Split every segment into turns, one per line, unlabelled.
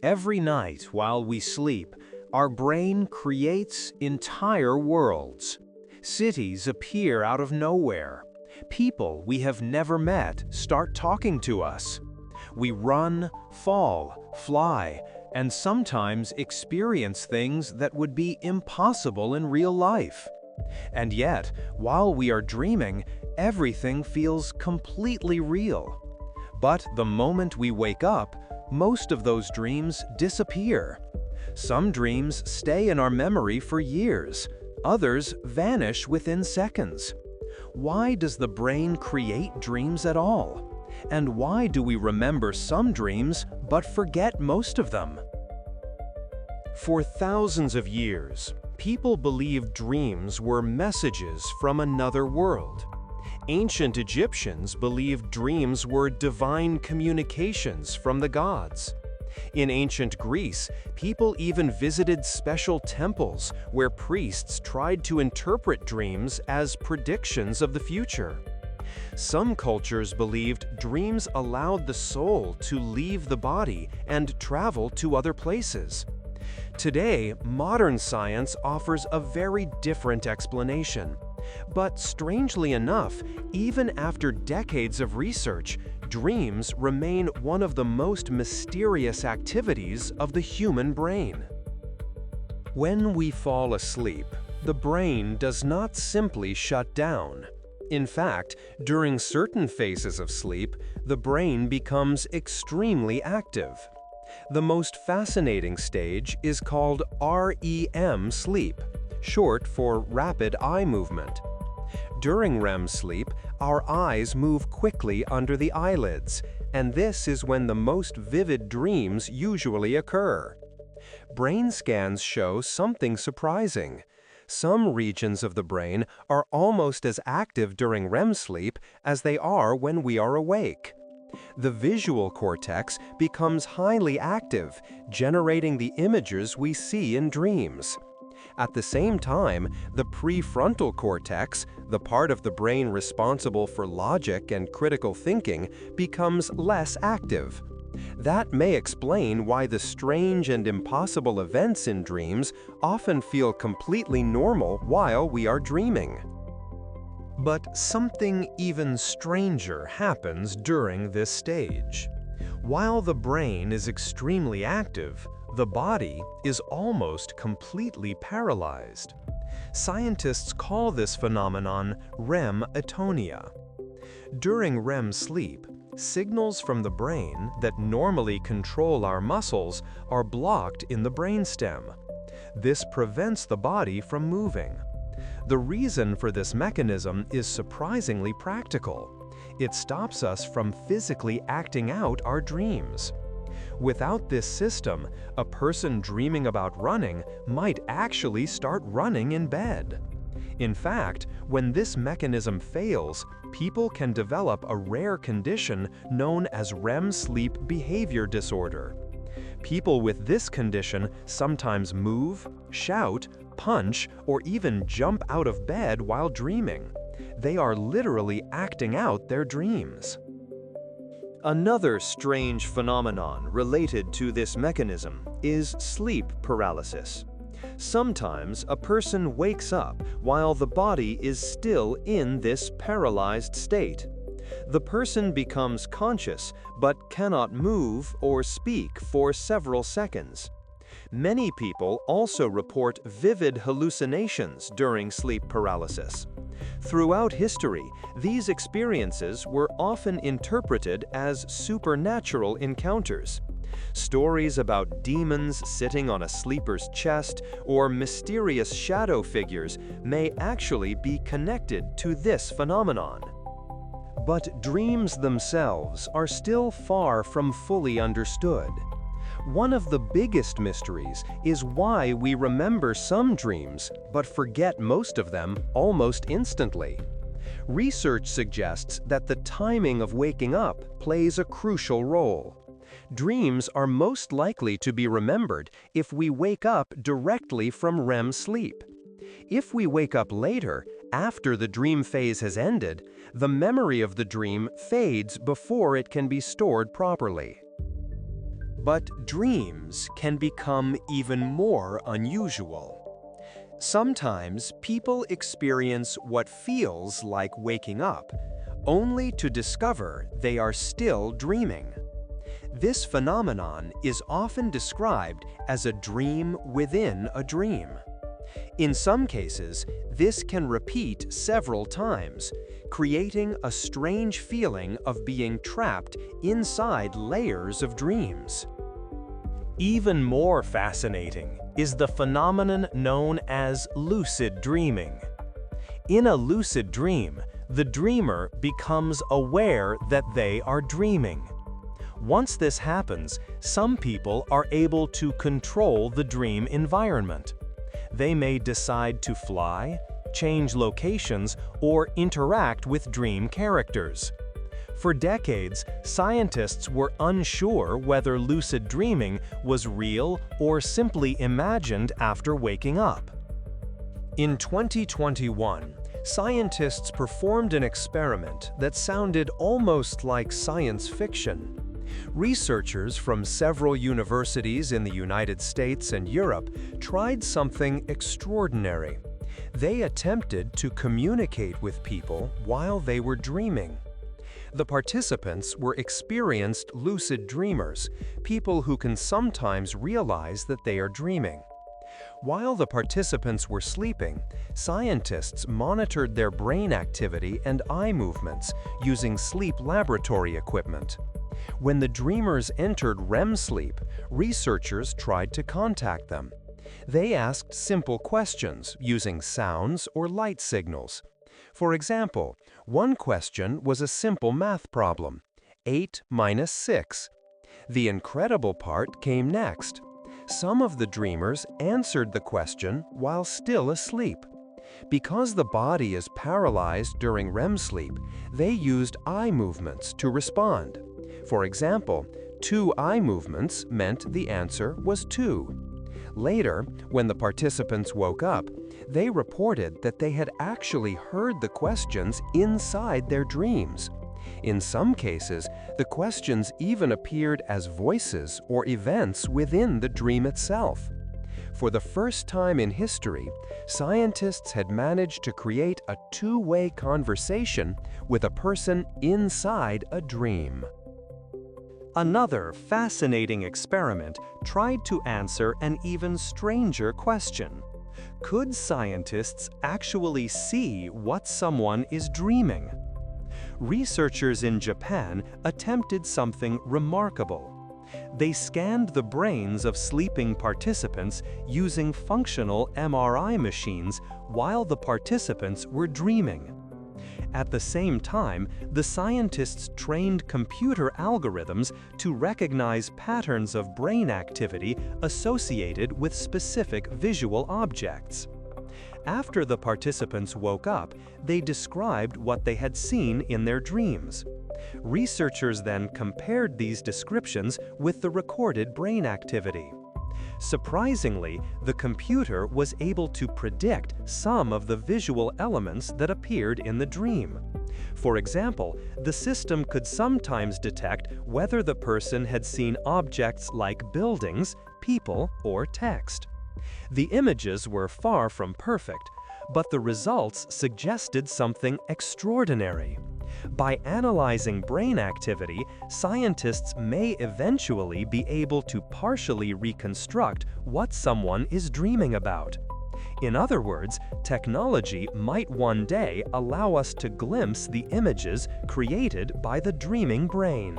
Every night while we sleep, our brain creates entire worlds. Cities appear out of nowhere. People we have never met start talking to us. We run, fall, fly, and sometimes experience things that would be impossible in real life. And yet, while we are dreaming, everything feels completely real. But the moment we wake up, most of those dreams disappear. Some dreams stay in our memory for years, others vanish within seconds. Why does the brain create dreams at all? And why do we remember some dreams but forget most of them?
For thousands of years, people believed dreams were messages from another world. Ancient Egyptians believed dreams were divine communications from the gods. In ancient Greece, people even visited special temples where priests tried to interpret dreams as predictions of the future. Some cultures believed dreams allowed the soul to leave the body and travel to other places. Today, modern science offers a very different explanation. But strangely enough, even after decades of research, dreams remain one of the most mysterious activities of the human brain. When we fall asleep, the brain does not simply shut down. In fact, during certain phases of sleep, the brain becomes extremely active. The most fascinating stage is called REM sleep, short for rapid eye movement. During REM sleep, our eyes move quickly under the eyelids, and this is when the most vivid dreams usually occur. Brain scans show something surprising. Some regions of the brain are almost as active during REM sleep as they are when we are awake. The visual cortex becomes highly active, generating the images we see in dreams. At the same time, the prefrontal cortex, the part of the brain responsible for logic and critical thinking, becomes less active. That may explain why the strange and impossible events in dreams often feel completely normal while we are dreaming. But something even stranger happens during this stage. While the brain is extremely active, the body is almost completely paralyzed. Scientists call this phenomenon REM atonia. During REM sleep, signals from the brain that normally control our muscles are blocked in the brainstem. This prevents the body from moving. The reason for this mechanism is surprisingly practical. It stops us from physically acting out our dreams. Without this system, a person dreaming about running might actually start running in bed. In fact, when this mechanism fails, people can develop a rare condition known as REM sleep behavior disorder. People with this condition sometimes move, shout, punch, or even jump out of bed while dreaming. They are literally acting out their dreams. Another strange phenomenon related to this mechanism is sleep paralysis. Sometimes a person wakes up while the body is still in this paralyzed state. The person becomes conscious but cannot move or speak for several seconds. Many people also report vivid hallucinations during sleep paralysis. Throughout history, these experiences were often interpreted as supernatural encounters. Stories about demons sitting on a sleeper's chest or mysterious shadow figures may actually be connected to this phenomenon. But dreams themselves are still far from fully understood. One of the biggest mysteries is why we remember some dreams but forget most of them almost instantly. Research suggests that the timing of waking up plays a crucial role. Dreams are most likely to be remembered if we wake up directly from REM sleep. If we wake up later, after the dream phase has ended, the memory of the dream fades before it can be stored properly. But dreams can become even more unusual. Sometimes people experience what feels like waking up, only to discover they are still dreaming. This phenomenon is often described as a dream within a dream. In some cases, this can repeat several times, creating a strange feeling of being trapped inside layers of dreams.
Even more fascinating is the phenomenon known as lucid dreaming. In a lucid dream, the dreamer becomes aware that they are dreaming. Once this happens, some people are able to control the dream environment. They may decide to fly, change locations, or interact with dream characters. For decades, scientists were unsure whether lucid dreaming was real or simply imagined after waking up. In 2021, scientists performed an experiment that sounded almost like science fiction. Researchers from several universities in the United States and Europe tried something extraordinary. They attempted to communicate with people while they were dreaming. The participants were experienced lucid dreamers, people who can sometimes realize that they are dreaming. While the participants were sleeping, scientists monitored their brain activity and eye movements using sleep laboratory equipment. When the dreamers entered REM sleep, researchers tried to contact them. They asked simple questions using sounds or light signals. For example, one question was a simple math problem: 8 minus 6. The incredible part came next. Some of the dreamers answered the question while still asleep. Because the body is paralyzed during REM sleep, they used eye movements to respond. For example, 2 eye movements meant the answer was 2. Later, when the participants woke up, they reported that they had actually heard the questions inside their dreams. In some cases, the questions even appeared as voices or events within the dream itself. For the first time in history, scientists had managed to create a two-way conversation with a person inside a dream. Another fascinating experiment tried to answer an even stranger question. Could scientists actually see what someone is dreaming? Researchers in Japan attempted something remarkable. They scanned the brains of sleeping participants using functional MRI machines while the participants were dreaming. At the same time, the scientists trained computer algorithms to recognize patterns of brain activity associated with specific visual objects. After the participants woke up, they described what they had seen in their dreams. Researchers then compared these descriptions with the recorded brain activity. Surprisingly, the computer was able to predict some of the visual elements that appeared in the dream. For example, the system could sometimes detect whether the person had seen objects like buildings, people, or text. The images were far from perfect, but the results suggested something extraordinary. By analyzing brain activity, scientists may eventually be able to partially reconstruct what someone is dreaming about. In other words, technology might one day allow us to glimpse the images created by the dreaming brain.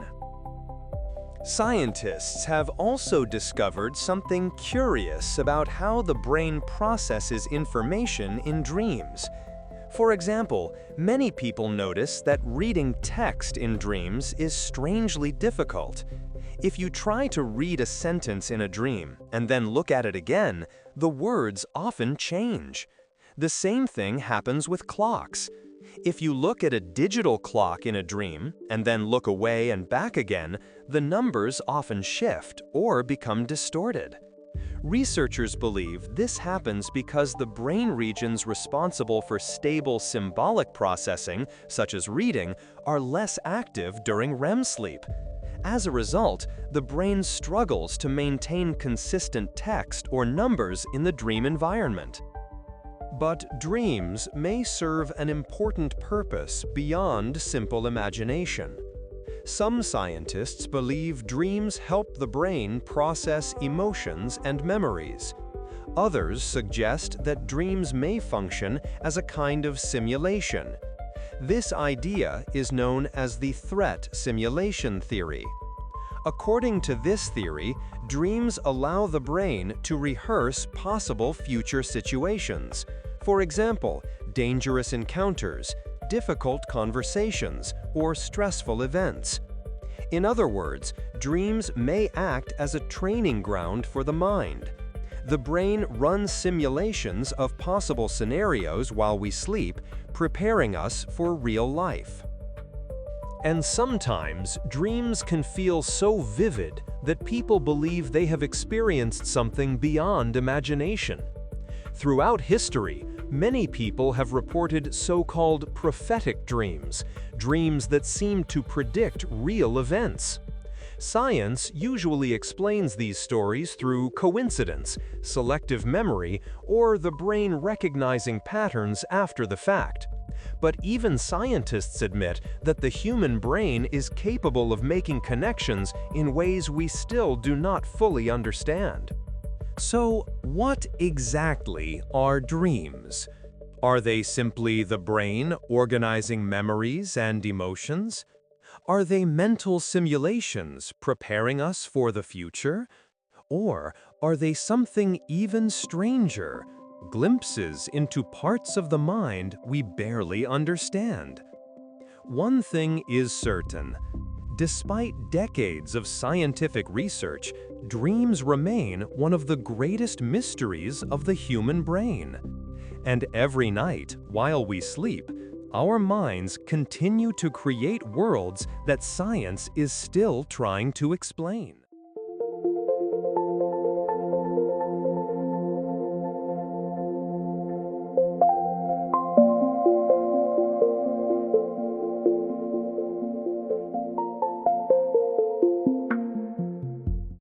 Scientists have also discovered something curious about how the brain processes information in dreams. For example, many people notice that reading text in dreams is strangely difficult. If you try to read a sentence in a dream and then look at it again, the words often change. The same thing happens with clocks. If you look at a digital clock in a dream and then look away and back again, the numbers often shift or become distorted. Researchers believe this happens because the brain regions responsible for stable symbolic processing, such as reading, are less active during REM sleep.
As a result, the brain struggles to maintain consistent text or numbers in the dream environment. But dreams may serve an important purpose beyond simple imagination. Some scientists believe dreams help the brain process emotions and memories. Others suggest that dreams may function as a kind of simulation. This idea is known as the threat simulation theory. According to this theory, dreams allow the brain to rehearse possible future situations. For example, dangerous encounters, difficult conversations, or stressful events. In other words, dreams may act as a training ground for the mind. The brain runs simulations of possible scenarios while we sleep, preparing us for real life. And sometimes, dreams can feel so vivid that people believe they have experienced something beyond imagination. Throughout history, many people have reported so-called prophetic dreams, dreams that seem to predict real events. Science usually explains these stories through coincidence, selective memory, or the brain recognizing patterns after the fact. But even scientists admit that the human brain is capable of making connections in ways we still do not fully understand. So, what exactly are dreams? Are they simply the brain organizing memories and emotions? Are they mental simulations preparing us for the future? Or are they something even stranger, glimpses into parts of the mind we barely understand? One thing is certain. Despite decades of scientific research, dreams remain one of the greatest mysteries of the human brain. And every night, while we sleep, our minds continue to create worlds that science is still trying to explain.